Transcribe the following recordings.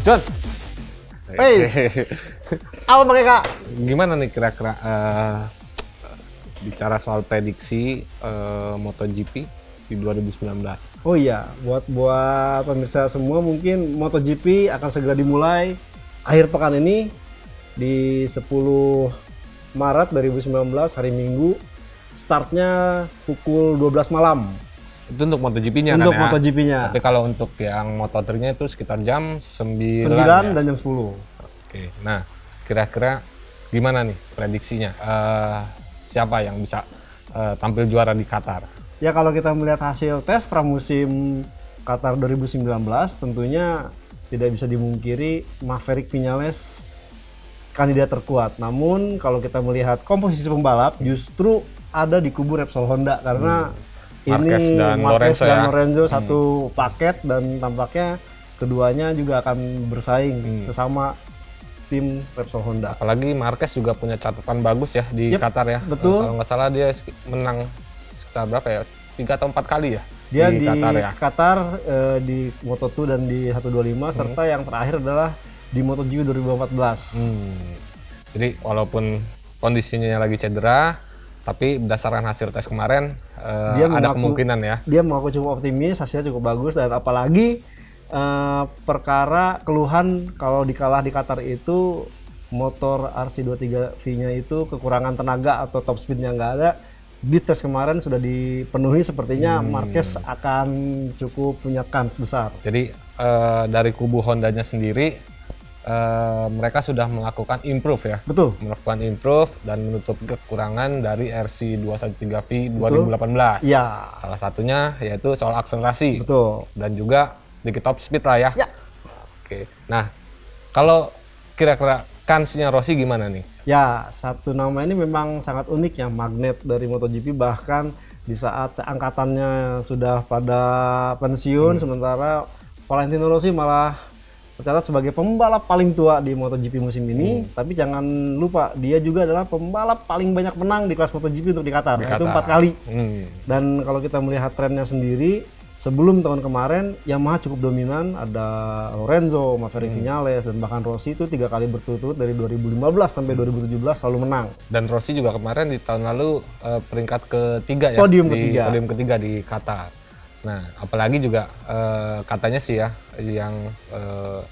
John, Hey, apa pakai Kak? gimana nih kira-kira bicara soal prediksi MotoGP di 2019? Oh iya, buat pemirsa semua mungkin MotoGP akan segera dimulai akhir pekan ini di 10 Maret 2019 hari Minggu. Startnya pukul 12 malam. Itu untuk MotoGP-nya kan Untuk ya? MotoGP-nya. Tapi kalau untuk yang Moto3-nya itu sekitar jam 9 9 ya? dan jam 10. Oke, nah kira-kira gimana nih prediksinya? Siapa yang bisa tampil juara di Qatar? Ya kalau kita melihat hasil tes pramusim Qatar 2019 tentunya tidak bisa dimungkiri Maverick Viñales kandidat terkuat. Namun kalau kita melihat komposisi pembalap justru ada di kubu Repsol Honda karena Marquez ini dan Marquez Lorenzo dan ya? Lorenzo satu paket dan tampaknya keduanya juga akan bersaing sesama tim Repsol Honda. Apalagi Marquez juga punya catatan bagus ya di Yep, Qatar ya. betul. Kalau nggak salah dia menang sekitar berapa ya? 3 atau 4 kali ya? Dia di Qatar ya. Qatar, di Moto2 dan di 125 serta yang terakhir adalah di MotoGP 2014. Jadi walaupun kondisinya lagi cedera, tapi berdasarkan hasil tes kemarin ada kemungkinan ya. Dia mengaku cukup optimis, hasilnya cukup bagus dan apalagi perkara keluhan kalau dikalah di Qatar itu motor RC23V-nya itu kekurangan tenaga atau top speed-nya nggak ada. Di tes kemarin sudah dipenuhi, sepertinya Marquez akan cukup punya kans besar. Jadi dari kubu Hondanya sendiri mereka sudah melakukan improve ya. Betul. Melakukan improve dan menutup kekurangan dari RC213V 2018. Iya. Salah satunya yaitu soal akselerasi. Betul. Dan juga sedikit top speed lah ya. Ya. Oke. Nah, kalau kira-kira kansnya Rossi gimana nih? Ya, satu nama ini memang sangat unik ya, magnet dari MotoGP, bahkan di saat seangkatannya sudah pada pensiun, sementara Valentino Rossi malah tercatat sebagai pembalap paling tua di MotoGP musim ini. Tapi jangan lupa dia juga adalah pembalap paling banyak menang di kelas MotoGP untuk di Qatar, yaitu 4 kali. Dan kalau kita melihat trennya sendiri, sebelum tahun kemarin Yamaha cukup dominan, ada Lorenzo, Maverick Viñales, dan bahkan Rossi itu 3 kali berturut-turut dari 2015 sampai 2017 selalu menang. Dan Rossi juga kemarin di tahun lalu peringkat ketiga ya, Podium di ketiga. podium ketiga di Qatar. Nah, apalagi juga katanya sih ya, yang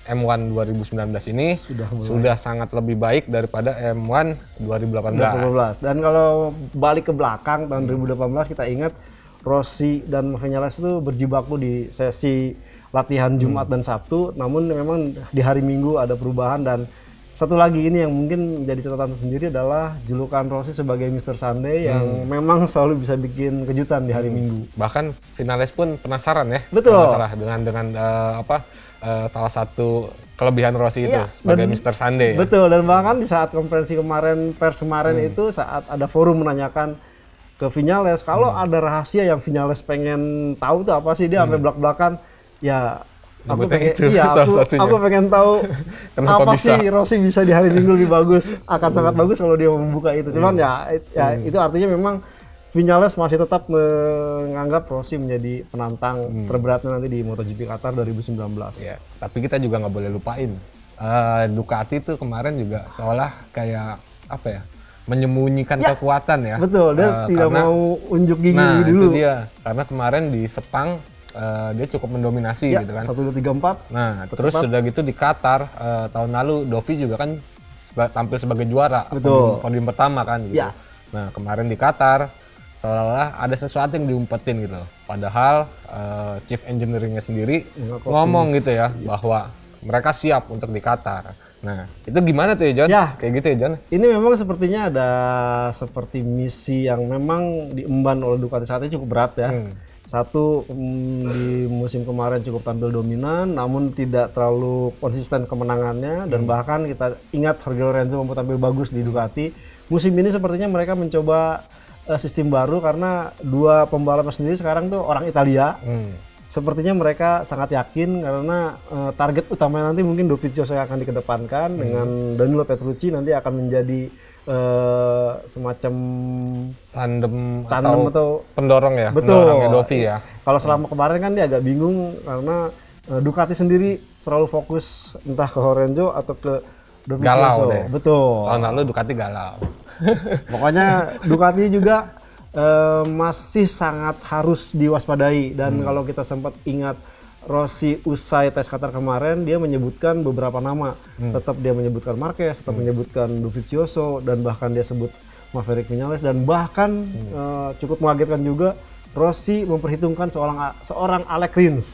M1 2019 ini sudah sangat lebih baik daripada M1 2018. Dan kalau balik ke belakang tahun 2018 kita ingat Rossi dan Viñales itu berjibaku di sesi latihan Jumat dan Sabtu, namun memang di hari Minggu ada perubahan. Dan satu lagi ini yang mungkin menjadi catatan sendiri adalah julukan Rossi sebagai Mr. Sunday yang memang selalu bisa bikin kejutan di hari Minggu. Bahkan Viñales pun penasaran ya, Betul. kalau nggak salah dengan salah satu kelebihan Rossi itu sebagai Mr. Sunday. Ya. Betul, dan bahkan di saat konferensi pers kemarin itu saat ada forum menanyakan ke Viñales kalau ada rahasia yang Viñales pengen tahu tuh apa sih, dia sampai belak-belakan ya. Aku pengen, aku pengen tahu Kenapa apa bisa? sih Rossi bisa di hari Minggu lebih bagus. Akan sangat bagus kalau dia membuka itu. Cuman itu artinya memang Viñales masih tetap menganggap Rossi menjadi penantang terberatnya nanti di MotoGP Qatar 2019. Ya, tapi kita juga nggak boleh lupain Ducati tuh kemarin juga seolah kayak apa ya, menyembunyikan kekuatan ya. Betul, dia tidak mau unjuk gigi nah, dulu. itu dia. Karena kemarin di Sepang dia cukup mendominasi gitu kan. 1, 2, 3, 4. Nah, terus sudah gitu di Qatar tahun lalu Dovi juga kan tampil sebagai juara, podium pertama kan gitu. Ya. Nah, kemarin di Qatar seolah-olah ada sesuatu yang diumpetin gitu. Padahal chief engineering-nya sendiri ngomong gitu ya bahwa mereka siap untuk di Qatar. Nah, itu gimana tuh ya, John? Ya. Kayak gitu ya, John? Ini memang sepertinya ada seperti misi yang memang diemban oleh Ducati saat ini cukup berat ya. Satu, di musim kemarin cukup tampil dominan, namun tidak terlalu konsisten kemenangannya. Dan bahkan kita ingat Jorge Lorenzo mampu tampil bagus di Ducati. Musim ini sepertinya mereka mencoba sistem baru karena dua pembalap sendiri sekarang tuh orang Italia. Sepertinya mereka sangat yakin karena target utamanya nanti mungkin Dovizioso yang akan dikedepankan dengan Danilo Petrucci nanti akan menjadi semacam tandem atau pendorong ya, betul. pendorongnya Dovi ya. Kalau selama kemarin kan dia agak bingung karena Ducati sendiri terlalu fokus entah ke Lorenzo atau ke Galau Dovizioso. deh. Betul. Tahun lalu Ducati galau. Pokoknya Ducati juga masih sangat harus diwaspadai, dan kalau kita sempat ingat Rossi usai tes Qatar kemarin, dia menyebutkan beberapa nama. Tetap dia menyebutkan Marquez, tetap menyebutkan Dovizioso, dan bahkan dia sebut Maverick Vinales, dan bahkan cukup mengagetkan juga Rossi memperhitungkan seorang Alex Rins.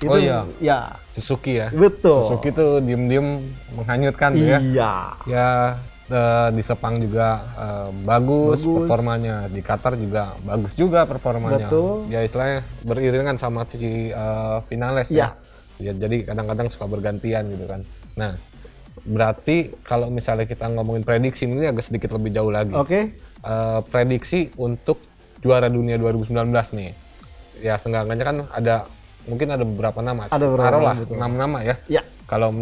Oh iya. Ya. Suzuki ya. Betul. Suzuki tuh diem-diem menghanyutkan tuh ya. Iya. Ya di Sepang juga bagus performanya, di Qatar juga bagus juga performanya. Betul. Ya istilahnya beriringan sama si Vinales ya. Jadi kadang-kadang suka bergantian gitu kan. Nah, berarti kalau misalnya kita ngomongin prediksi ini agak sedikit lebih jauh lagi. Oke. Prediksi untuk juara dunia 2019 nih. Ya seenggaknya kan mungkin ada beberapa nama. Ada beberapa Taruhlah nama, 6 nama ya. Ya. Kalau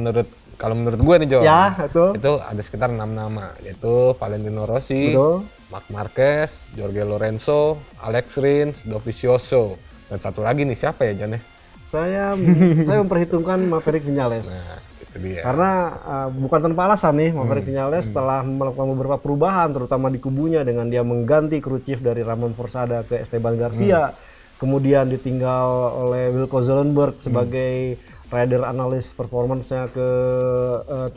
menurut gue nih Jo, Ya, betul. itu ada sekitar 6 nama, yaitu Valentino Rossi, Betul. Marc Marquez, Jorge Lorenzo, Alex Rins, Dovizioso, dan satu lagi nih siapa ya John ya? Saya memperhitungkan Maverick Vinales. Nah, itu dia. Karena bukan tanpa alasan nih, Maverick Vinales setelah melakukan beberapa perubahan, terutama di kubunya dengan dia mengganti kru chief dari Ramon Forsada ke Esteban Garcia, kemudian ditinggal oleh Wilco Zellenberg sebagai rider analis performance-nya ke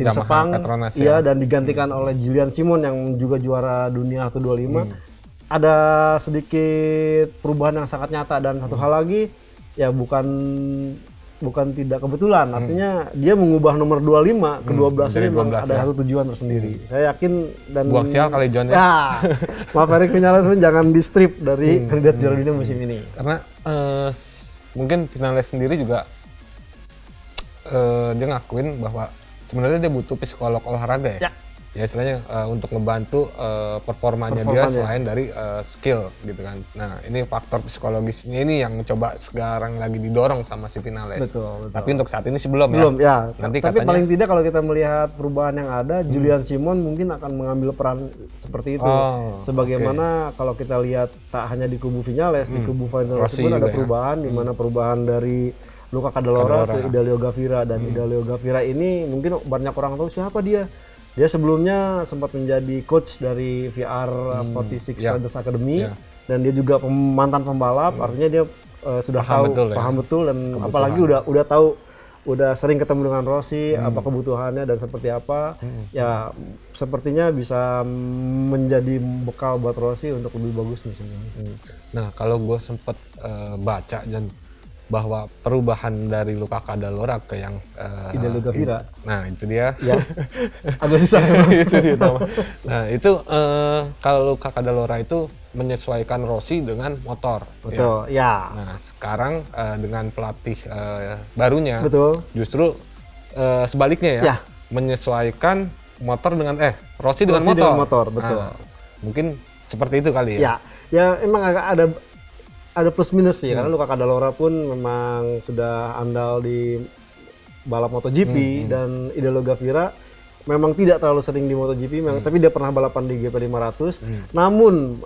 tim Yamaha Sepang, Petronas iya, ya. dan digantikan oleh Julian Simon yang juga juara dunia 125. Ada sedikit perubahan yang sangat nyata, dan satu hal lagi, ya bukan tidak kebetulan, artinya dia mengubah nomor 25 ke 12 ini memang ada satu tujuan tersendiri. Saya yakin, dan Buang sial kali John ya. ya, Maverick Vinales pun jangan di strip dari kandidat juara dunia musim ini. Karena mungkin Vinales sendiri juga dia ngakuin bahwa sebenarnya dia butuh psikolog olahraga ya. Ya istilahnya untuk ngebantu performanya dia selain dari skill gitu kan. Nah ini faktor psikologisnya ini yang coba sekarang lagi didorong sama si Vinales. Betul. Tapi untuk saat ini sih belum ya. Nanti tapi katanya, paling tidak kalau kita melihat perubahan yang ada, Julian Simon mungkin akan mengambil peran seperti itu. Sebagaimana kalau kita lihat tak hanya di kubu Vinales, di kubu Valentino Rossi pun ada perubahan, di mana perubahan dari Luca Cadalora ke Idalia Gavira, dan Idalia Gavira ini mungkin banyak orang tahu siapa dia. Dia sebelumnya sempat menjadi coach dari VR 46 Riders Academy, dan dia juga mantan pembalap, artinya dia sudah paham betul, dan apalagi udah tahu, udah sering ketemu dengan Rossi, apa kebutuhannya dan seperti apa. Ya sepertinya bisa menjadi bekal buat Rossi untuk lebih bagus musim ini. Nah kalau gue sempet baca dan bahwa perubahan dari Luca Cadalora ke yang Idalia Gavira. Nah itu dia. Ya. Agak susah. Itu dia. Nah itu kalau Luca Cadalora itu menyesuaikan Rossi dengan motor. Betul. Ya. Nah sekarang dengan pelatih barunya, justru sebaliknya ya, menyesuaikan motor dengan Rossi dengan motor. Betul. Nah, mungkin seperti itu kali ya. Ya memang agak ada plus minus sih, karena Luca Cadalora pun memang sudah andal di balap MotoGP, dan Idalia Gavira memang tidak terlalu sering di MotoGP, tapi dia pernah balapan di GP 500. Namun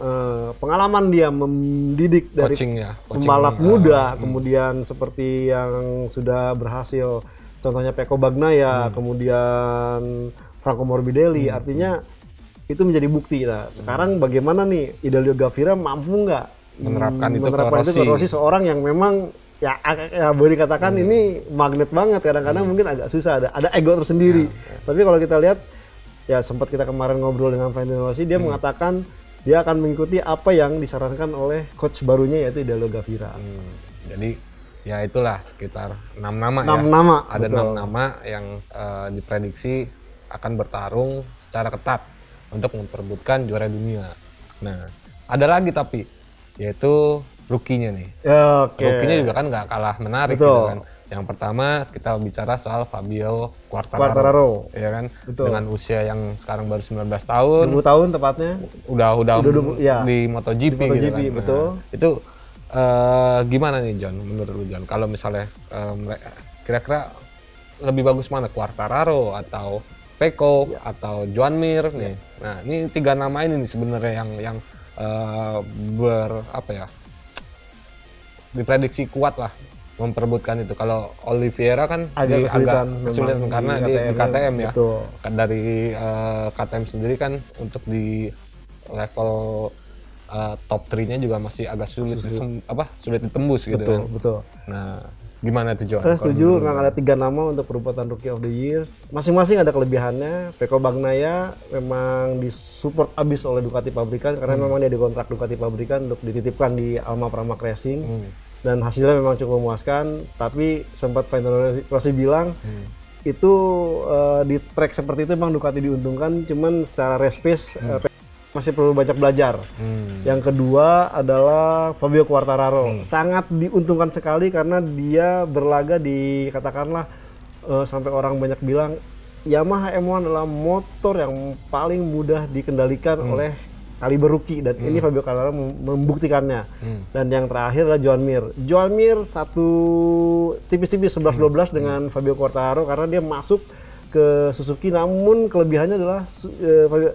pengalaman dia mendidik dari pembalap muda, kemudian seperti yang sudah berhasil, contohnya Pecco Bagnaia, kemudian Franco Morbidelli, artinya itu menjadi bukti. Nah, sekarang bagaimana nih Idalia Gavira mampu nggak menerapkan itu ke Rossi, seorang yang memang ya boleh dikatakan ini magnet banget. Kadang-kadang mungkin agak susah, ada ego tersendiri. Tapi kalau kita lihat, ya sempat kita kemarin ngobrol dengan Valentino Rossi, dia mengatakan dia akan mengikuti apa yang disarankan oleh coach barunya, yaitu Idalia Gavira. Jadi ya itulah sekitar 6 nama. Ada 6 nama yang diprediksi akan bertarung secara ketat untuk memperebutkan juara dunia. Nah ada lagi tapi, yaitu rookie-nya nih. Rookie-nya juga kan nggak kalah menarik gitu kan. Yang pertama kita bicara soal Fabio Quartararo. Ya kan? Dengan usia yang sekarang baru 19 tahun. 20 tahun tepatnya. Udah di MotoGP gitu kan. Betul. Nah, itu gimana nih John, menurut lu John? Kalau misalnya kira-kira lebih bagus mana, Quartararo atau Pecco atau Joan Mir nih? Nah ini 3 nama ini nih sebenarnya yang diprediksi kuat lah memperebutkan itu. Kalau Oliveira kan agak kesulitan karena di KTM ya. Betul. Dari KTM sendiri kan untuk di level top 3-nya juga masih agak sulit ditembus gitu kan. Betul. Nah, gimana tuh John? Saya setuju, memang ada 3 nama untuk perebutan Rookie of the Year. Masing-masing ada kelebihannya. Pecco Bagnaia memang disupport abis oleh Ducati pabrikan karena memang dia dikontrak Ducati pabrikan untuk dititipkan di Alma Pramac Racing. Dan hasilnya memang cukup memuaskan. Tapi sempat Valentino Rossi bilang itu di track seperti itu memang Ducati diuntungkan, cuman secara race pace masih perlu banyak belajar. Yang kedua adalah Fabio Quartararo. Sangat diuntungkan sekali karena dia berlaga di katakanlah sampai orang banyak bilang Yamaha M1 adalah motor yang paling mudah dikendalikan oleh kaliber rookie, dan ini Fabio Quartararo membuktikannya. Dan yang terakhir adalah Joan Mir. Joan Mir satu tipis-tipis 11-12 dengan Fabio Quartararo karena dia masuk ke Suzuki, namun kelebihannya adalah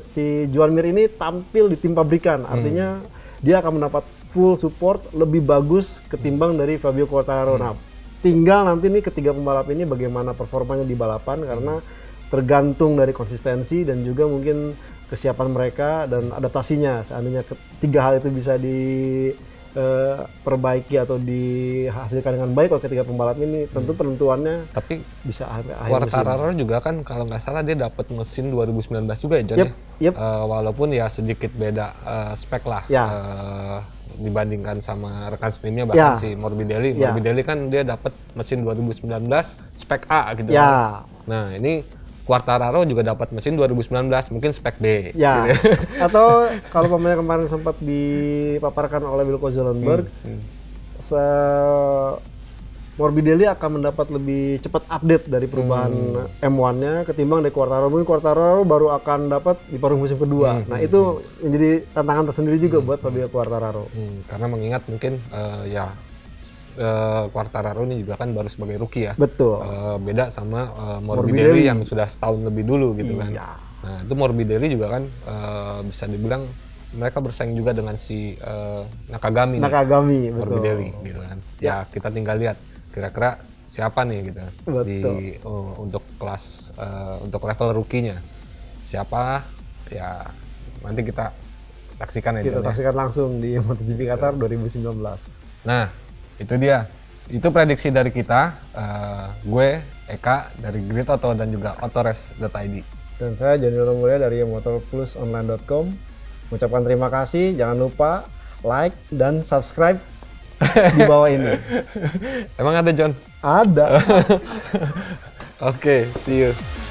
si Joan Mir ini tampil di tim pabrikan, artinya dia akan mendapat full support lebih bagus ketimbang dari Fabio Quartararo. Nah, tinggal nanti nih ketiga pembalap ini bagaimana performanya di balapan, karena tergantung dari konsistensi dan juga mungkin kesiapan mereka dan adaptasinya. Seandainya ketiga hal itu bisa perbaiki atau dihasilkan dengan baik oleh ketiga pembalap ini, tentu penentuannya tapi bisa akhir Quartararo juga kan kalau nggak salah dia dapat mesin 2019 juga ya John. Walaupun ya sedikit beda spek lah dibandingkan sama rekan setimnya bahkan si Morbidelli. Morbidelli kan dia dapat mesin 2019 spek A gitu kan. Nah, ini Quartararo juga dapat mesin 2019 mungkin spek B. Ya. Gitu. Atau kalau pemain kemarin sempat dipaparkan oleh Wilco Zoelenberg, Morbidelli akan mendapat lebih cepat update dari perubahan M1-nya ketimbang dari Quartararo. Mungkin Quartararo baru akan dapat di paruh musim kedua. Nah, itu menjadi tantangan tersendiri juga buat Fabio Quartararo. Karena mengingat mungkin Quartararo ini juga kan baru sebagai rookie ya. Betul. Beda sama Morbidelli yang sudah setahun lebih dulu gitu kan. Nah, itu Morbidelli juga kan bisa dibilang mereka bersaing juga dengan si Nakagami betul. Morbidelli gitu kan. Ya, kita tinggal lihat kira-kira siapa nih gitu untuk kelas untuk level rookie-nya. Siapa ya nanti kita saksikan aja. Kita saksikan langsung di MotoGP Qatar 2019. Nah, itu dia. Itu prediksi dari kita. Gue, Eka dari Grid Auto dan juga Autores.id. Dan saya Joni Mulia dari motorplusonline.com. Mengucapkan terima kasih. Jangan lupa like dan subscribe di bawah ini. Emang ada John? Ada. Oke, see you.